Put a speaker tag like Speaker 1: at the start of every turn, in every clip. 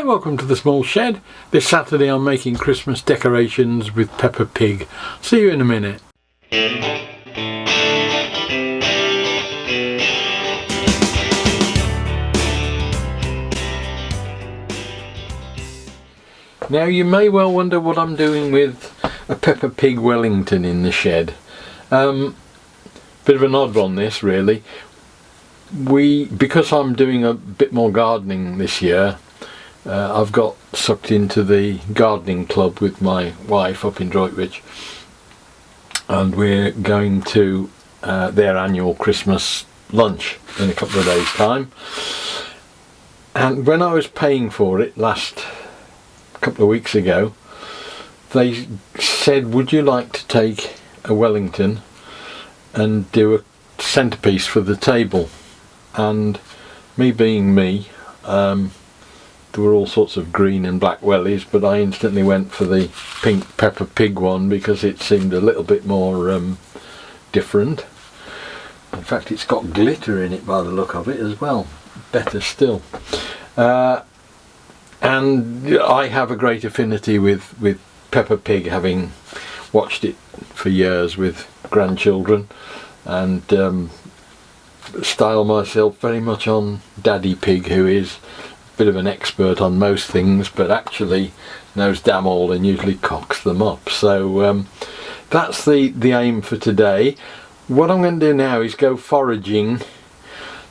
Speaker 1: Hi, welcome to the small shed. This Saturday I'm making Christmas decorations with Peppa Pig. See you in a minute. Now you may well wonder what I'm doing with a Peppa Pig Wellington in the shed. Bit of an odd one this really. Because I'm doing a bit more gardening this year, I've got sucked into the gardening club with my wife up in Droitwich, and we're going to their annual Christmas lunch in a couple of days' time. And when I was paying for it last couple of weeks ago, they said, would you like to take a Wellington and do a centrepiece for the table? And me being me, there were all sorts of green and black wellies, but I instantly went for the pink Peppa Pig one because it seemed a little bit more different. In fact, it's got glitter in it by the look of it as well. Better still. And I have a great affinity with Peppa Pig, having watched it for years with grandchildren, and style myself very much on Daddy Pig, who is a bit of an expert on most things but actually knows damn all and usually cocks them up. So that's the aim for today. What I'm going to do now is go foraging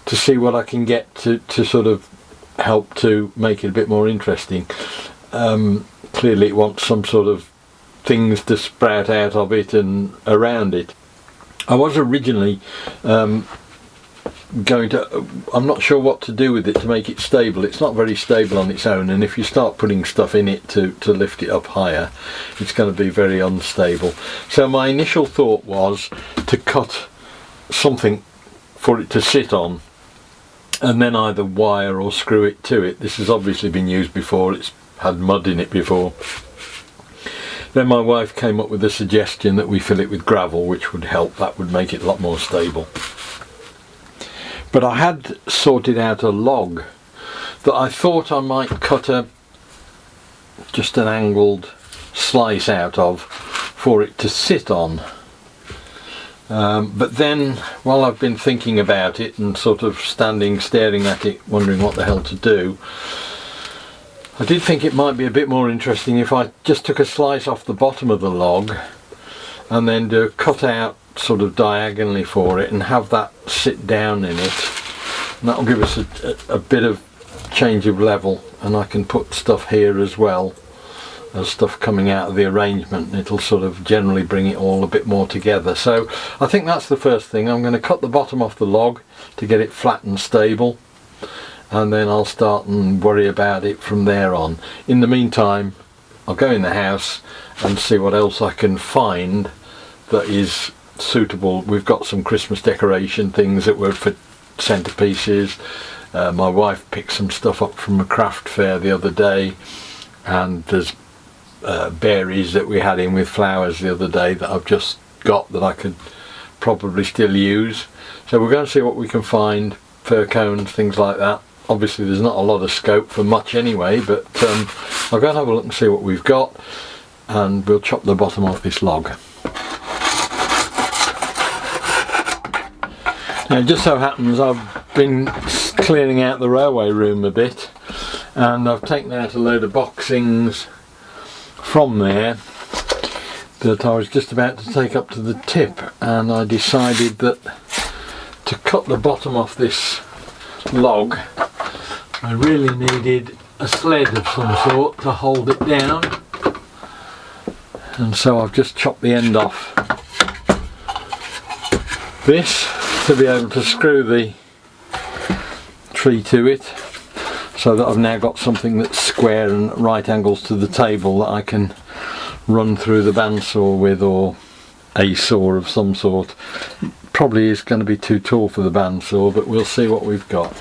Speaker 1: to see what I can get to sort of help to make it a bit more interesting. Clearly it wants some sort of things to sprout out of it and around it. I was originally I'm not sure what to do with it to make it stable. It's not very stable on its own, and if you start putting stuff in it to lift it up higher, it's going to be very unstable. So my initial thought was to cut something for it to sit on and then either wire or screw it to it. This has obviously been used before, it's had mud in it before. Then my wife came up with a suggestion that we fill it with gravel, which would help. That would make it a lot more stable. But I had sorted out a log that I thought I might cut just an angled slice out of for it to sit on. But then, while I've been thinking about it and sort of staring at it, wondering what the hell to do, I did think it might be a bit more interesting if I just took a slice off the bottom of the log and then do a cut out sort of diagonally for it and have that sit down in it, and that will give us a bit of change of level, and I can put stuff here as well as stuff coming out of the arrangement, and it'll sort of generally bring it all a bit more together. So I think that's the first thing. I'm going to cut the bottom off the log to get it flat and stable, and then I'll start and worry about it from there on. In the meantime, I'll go in the house and see what else I can find that is suitable. We've got some Christmas decoration things that were for centerpieces. My wife picked some stuff up from a craft fair the other day, and there's berries that we had in with flowers the other day that I've just got that I could probably still use. So we're going to see what we can find, fir cones, things like that. Obviously there's not a lot of scope for much anyway, but I'll go and have a look and see what we've got, and we'll chop the bottom off this log. Now it just so happens I've been clearing out the railway room a bit, and I've taken out a load of boxings from there that I was just about to take up to the tip, and I decided that to cut the bottom off this log I really needed a sled of some sort to hold it down, and so I've just chopped the end off this to be able to screw the tree to it, so that I've now got something that's square and right angles to the table that I can run through the bandsaw with, or a saw of some sort. Probably is going to be too tall for the bandsaw, but we'll see what we've got.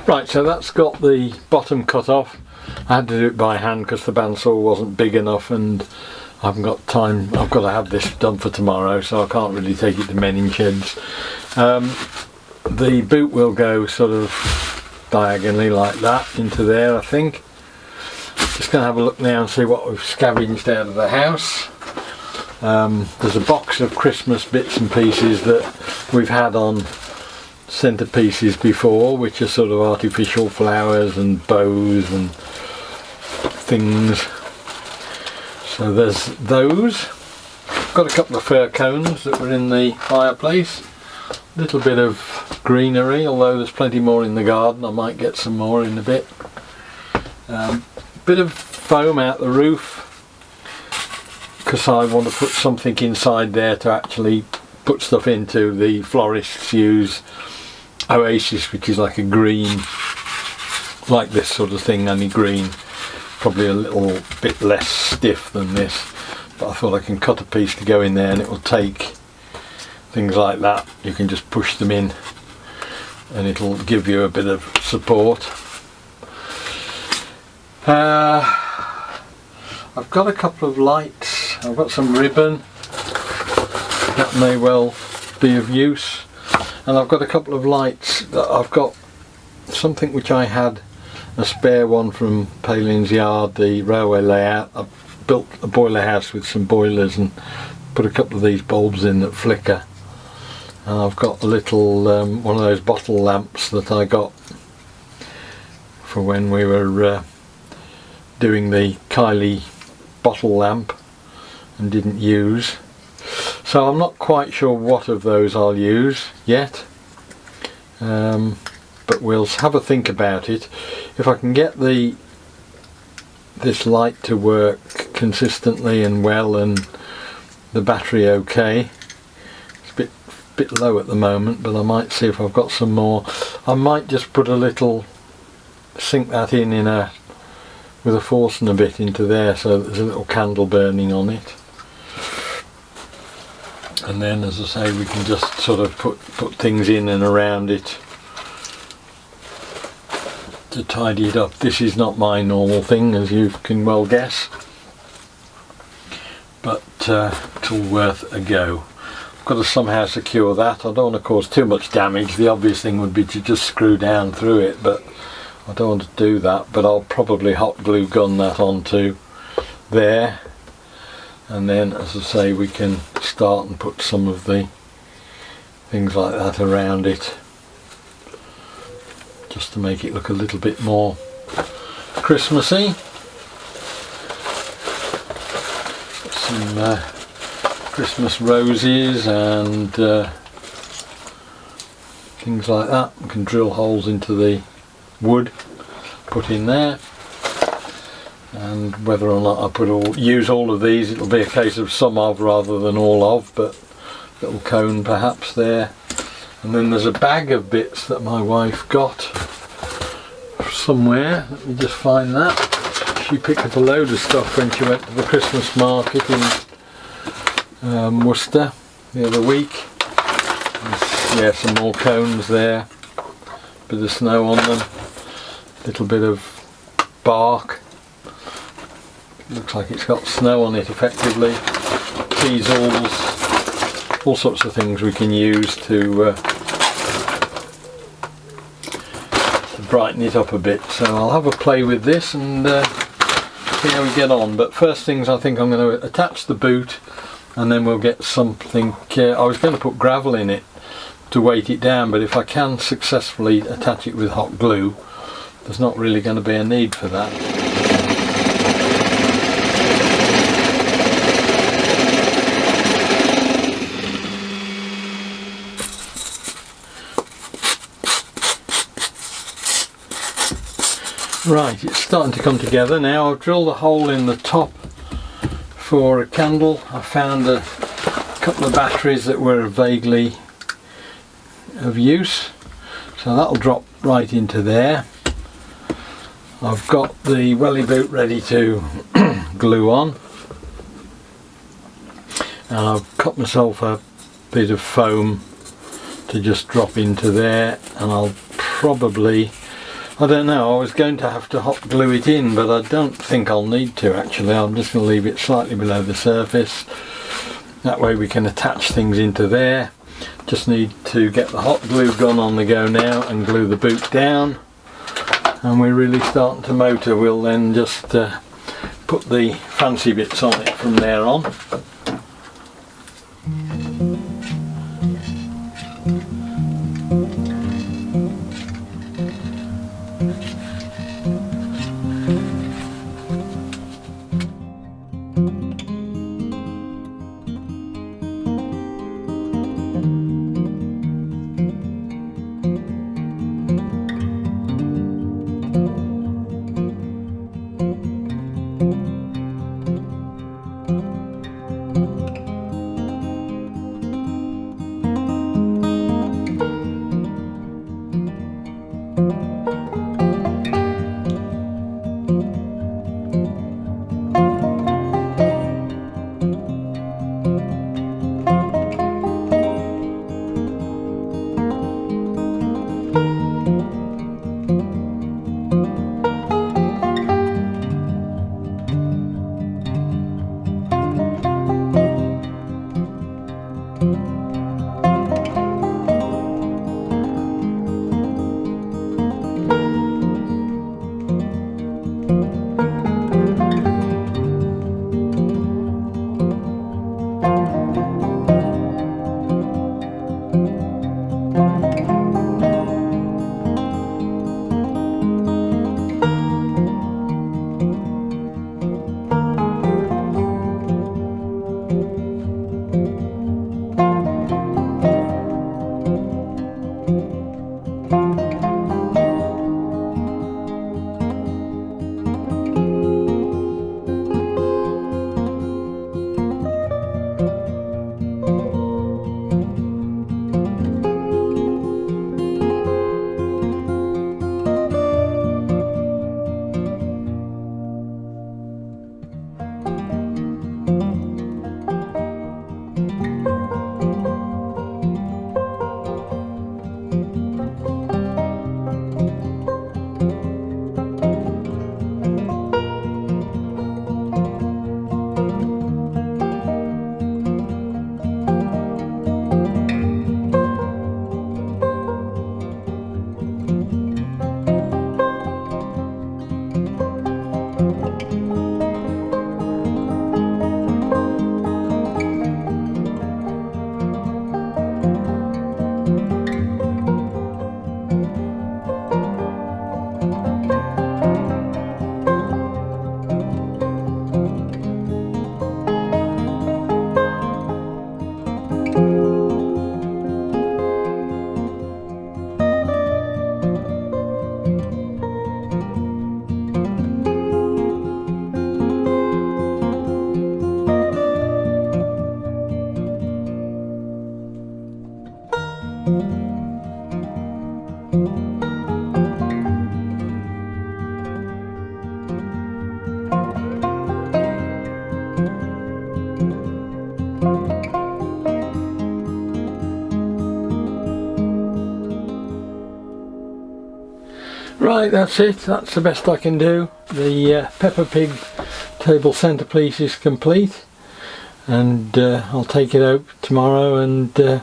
Speaker 1: Right, so that's got the bottom cut off. I had to do it by hand because the bandsaw wasn't big enough, and I haven't got time. I've got to have this done for tomorrow, so I can't really take it to mending sheds. The boot will go sort of diagonally like that into there, I think. Just going to have a look now and see what we've scavenged out of the house. There's a box of Christmas bits and pieces that we've had on centerpieces before, which are sort of artificial flowers and bows and things. So there's those. Got a couple of fir cones that were in the fireplace. A little bit of greenery, although there's plenty more in the garden. I might get some more in a bit. Bit of foam out the roof, because I want to put something inside there to actually put stuff into. The florists use Oasis, which is like a green, like this sort of thing, only green, probably a little bit less stiff than this, but I thought I can cut a piece to go in there and it will take things like that. You can just push them in and it'll give you a bit of support. I've got a couple of lights. I've got some ribbon that may well be of use, and I've got a couple of lights that I've got something which I had a spare one from Palin's yard, the railway layout. I built a boiler house with some boilers and put a couple of these bulbs in that flicker, and I've got a little one of those bottle lamps that I got for when we were doing the Kylie bottle lamp and didn't use. So I'm not quite sure what of those I'll use yet, but we'll have a think about it. If I can get this light to work consistently and well, and the battery okay. It's a bit low at the moment, but I might see if I've got some more. I might just put a little, sink that in with a Forstner bit into there, so there's a little candle burning on it. And then, as I say, we can just sort of put things in and around it to tidy it up. This is not my normal thing, as you can well guess, but it's all worth a go. I've got to somehow secure that. I don't want to cause too much damage. The obvious thing would be to just screw down through it, but I don't want to do that. But I'll probably hot glue gun that onto there, and then, as I say, we can start and put some of the things like that around it, just to make it look a little bit more Christmassy. Some Christmas roses and things like that. We can drill holes into the wood, put in there, and whether or not I use all of these, it'll be a case of some of rather than all of, but little cone perhaps there. And then there's a bag of bits that my wife got somewhere. Let me just find that. She picked up a load of stuff when she went to the Christmas market in Worcester the other week. Yeah, some more cones there, bit of snow on them, little bit of bark, looks like it's got snow on it effectively, teasels, all sorts of things we can use to brighten it up a bit. So I'll have a play with this and see how we get on. But first things, I think I'm going to attach the boot, and then we'll get something. I was going to put gravel in it to weight it down, but if I can successfully attach it with hot glue, there's not really going to be a need for that. Right, it's starting to come together now. I've drilled a hole in the top for a candle. I found a couple of batteries that were vaguely of use, so that'll drop right into there. I've got the welly boot ready to glue on, and I've cut myself a bit of foam to just drop into there, and I'll probably I don't know, I was going to have to hot glue it in, but I don't think I'll need to actually. I'm just going to leave it slightly below the surface. That way we can attach things into there. Just need to get the hot glue gun on the go now and glue the boot down. And we're really starting to motor. We'll then just put the fancy bits on it from there on. Right, that's it. That's the best I can do. The Peppa Pig table centrepiece is complete, and I'll take it out tomorrow and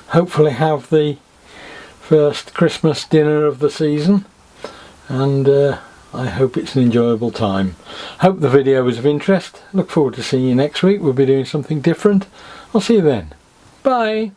Speaker 1: hopefully have the first Christmas dinner of the season, and I hope it's an enjoyable time. Hope the video was of interest. Look forward to seeing you next week. We'll be doing something different. I'll see you then. Bye.